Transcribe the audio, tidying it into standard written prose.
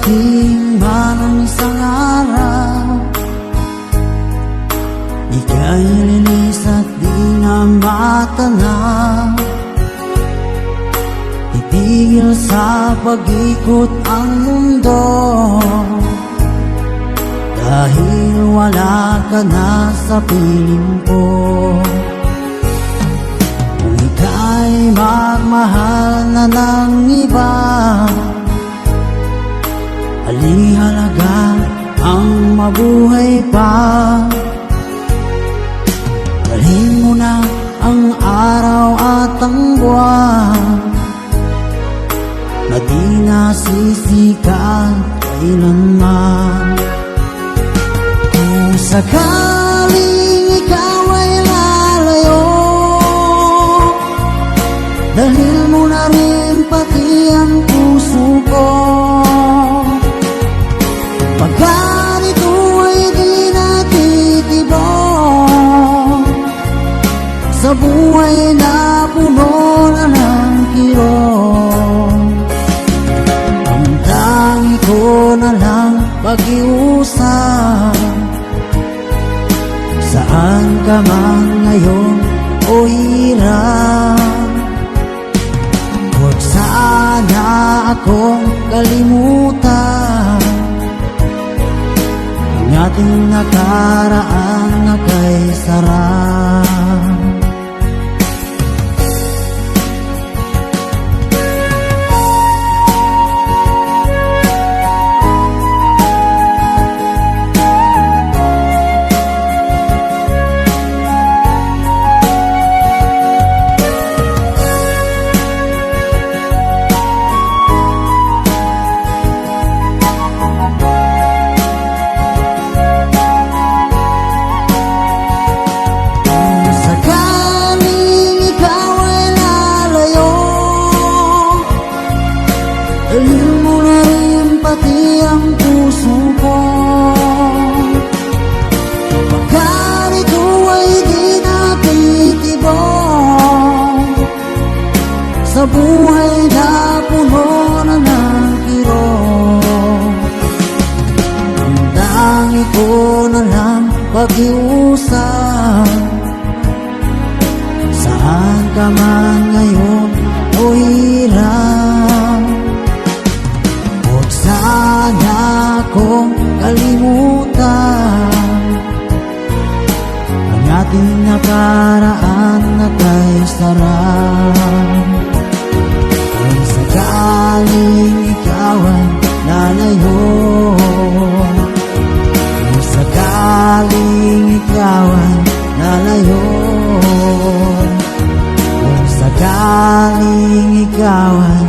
Darating man ang isang araw, ika'y lilis at di na matanaw. Titigil sa pag-ikot ang mundo, dahil wala ka na sa piling ko. Kung ika'y magmahal na ng iba, alihalaga ang mabuhay pa. Dalhin mo na ang araw at ang buwan, na di nasisikat kailanman. Kung sakaling ikaw ay lalayo, dalhin mo na rin pati ang puso ko. Pagkat ito ay di natitibok sa buhay na puno na ng kirot, ang tangi ko na lang pag-iusap. Saan ka man ngayon o hirap, huwag sana akong kalimutan. Ang ating nakaraan na kay sarap. Dalhin mo na rin pati ang puso ko. Pagkat ito ay di natitibok sa buhay na puno na ng kirot, ang tangi ko na lang pag-iusap. Saan ka man ngayon o hirap, huwag sana akong kalimutan. Ang ating nakaraan na kay sarap. Kung sakaling ikaw ay lalayo, kung sakaling ikaw ay lalayo, kung sakaling ikaw ay